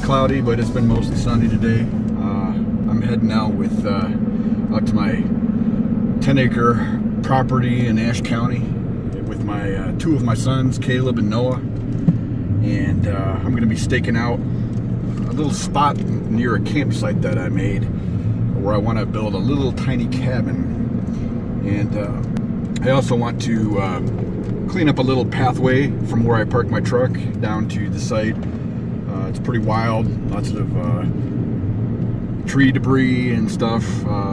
cloudy, but it's been mostly sunny today. I'm heading out out to my 10-acre property in Ashe County with my two of my sons, Caleb and Noah, and I'm going to be staking out a little spot near a campsite that I made where I want to build a little tiny cabin, and I also want to clean up a little pathway from where I park my truck down to the site. It's pretty wild, lots of tree debris and stuff.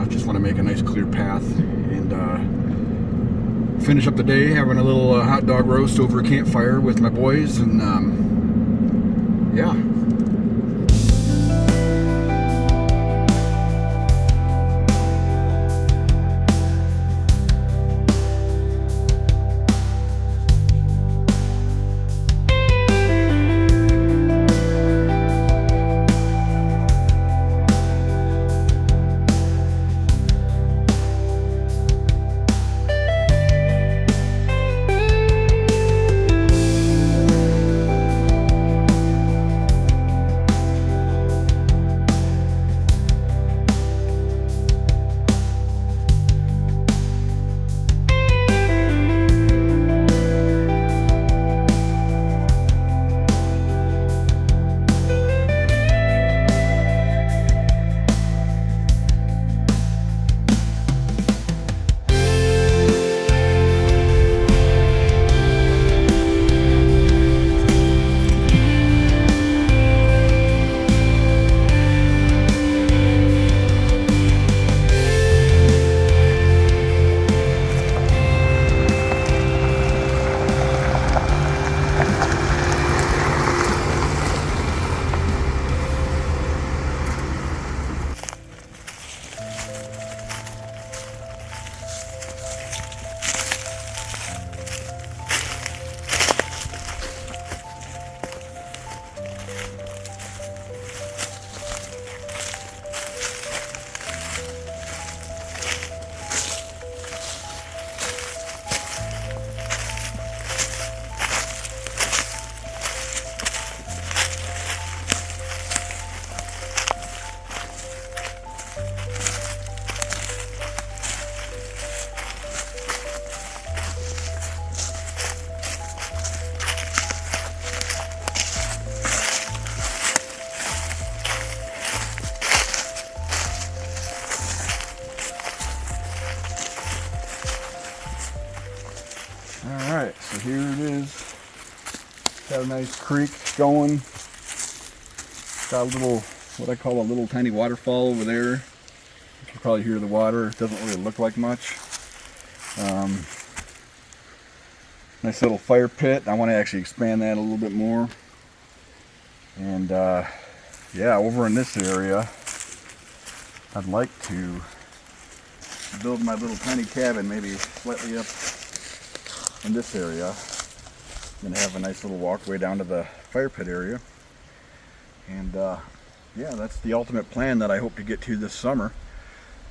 Just want to make a nice clear path and finish up the day having a little hot dog roast over a campfire with my boys, and yeah. Alright, so here it is. Got a nice creek going. Got a little, what I call a little tiny waterfall over there. You can probably hear the water. It doesn't really look like much. Nice little fire pit. I want to actually expand that a little bit more. And yeah, over in this area, I'd like to build my little tiny cabin, maybe slightly up in this area. I'm going to have a nice little walkway down to the fire pit area. And yeah, that's the ultimate plan that I hope to get to this summer.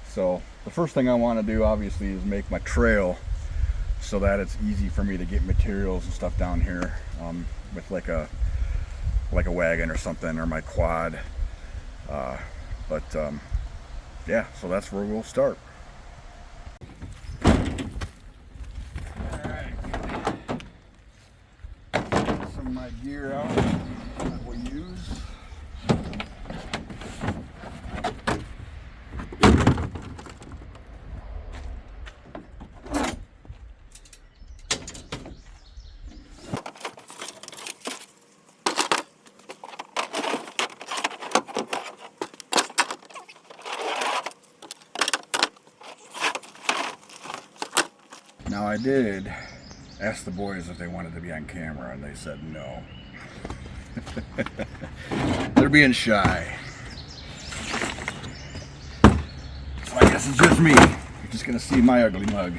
So the first thing I want to do, obviously, is make my trail so that it's easy for me to get materials and stuff down here with like a wagon or something, or my quad. Yeah, so that's where we'll start. Some of my gear out that we'll use. Now, I did ask the boys if they wanted to be on camera, and they said no. They're being shy. So I guess it's just me. You're just gonna see my ugly mug.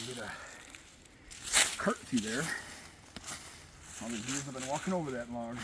Get a cart through there. All these years I've been walking over that log.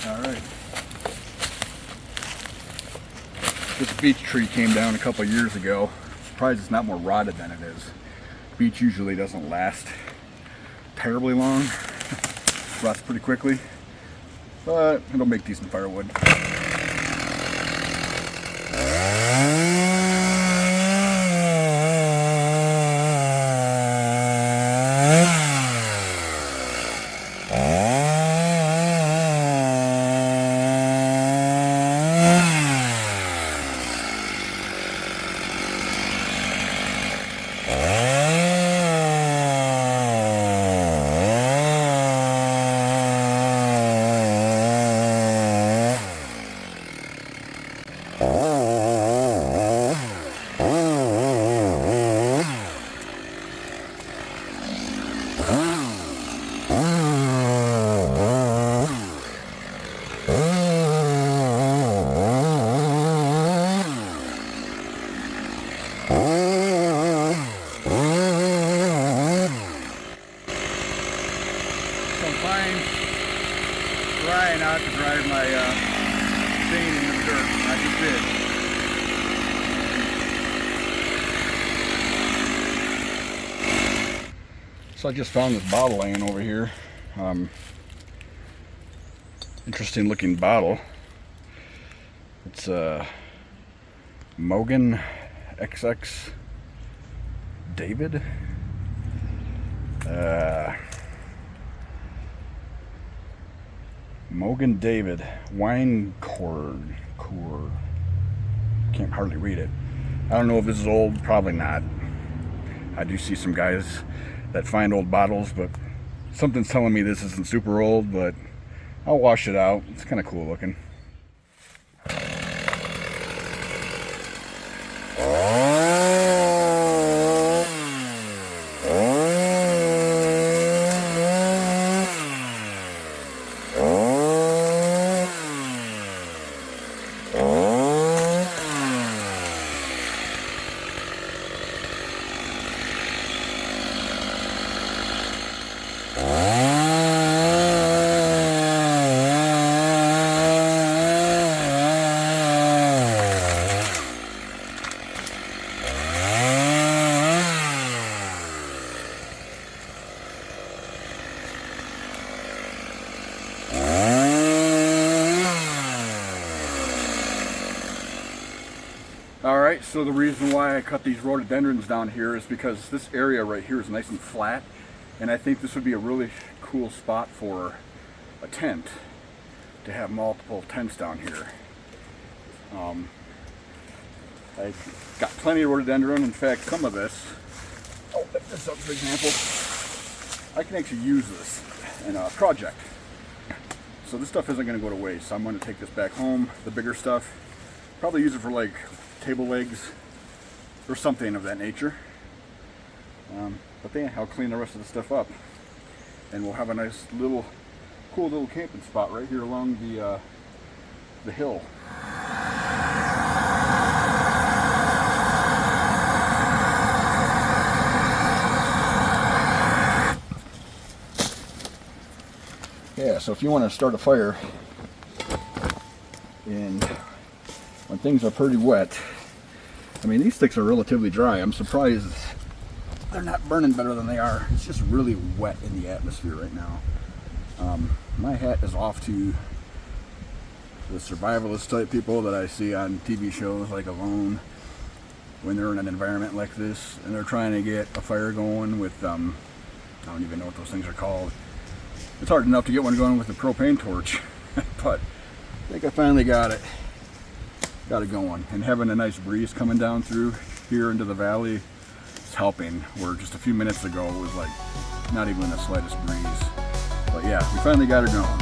Alright. This beech tree came down a couple years ago. Surprised it's not more rotted than it is. Beech usually doesn't last terribly long. Rots pretty quickly. But it'll make decent firewood. Trying not to drive my chain in the dirt. I just did. So I just found this bottle laying over here. Interesting looking bottle. It's a Mogan XX David. Mogan David wine cord. Can't hardly read it. I don't know if this is old, probably not. I do see some guys that find old bottles, but something's telling me this isn't super old, but I'll wash it out. It's kind of cool looking. Alright, so the reason why I cut these rhododendrons down here is because this area right here is nice and flat, and I think this would be a really cool spot for a tent, to have multiple tents down here. I've got plenty of rhododendron. In fact, some of this, I'll lift this up for example, I can actually use this in a project. So this stuff isn't going to go to waste, so I'm going to take this back home, the bigger stuff, probably use it for like table legs or something of that nature. But then I'll clean the rest of the stuff up, and we'll have a nice little, cool little camping spot right here along the hill. Yeah, so if you want to start a fire and when things are pretty wet, I mean, these sticks are relatively dry. I'm surprised they're not burning better than they are. It's just really wet in the atmosphere right now. My hat is off to the survivalist type people that I see on TV shows like Alone, when they're in an environment like this and they're trying to get a fire going with, I don't even know what those things are called. It's hard enough to get one going with a propane torch, but I think I finally got it going. And having a nice breeze coming down through here into the valley is helping, where just a few minutes ago it was like not even the slightest breeze. But yeah, we finally got her going.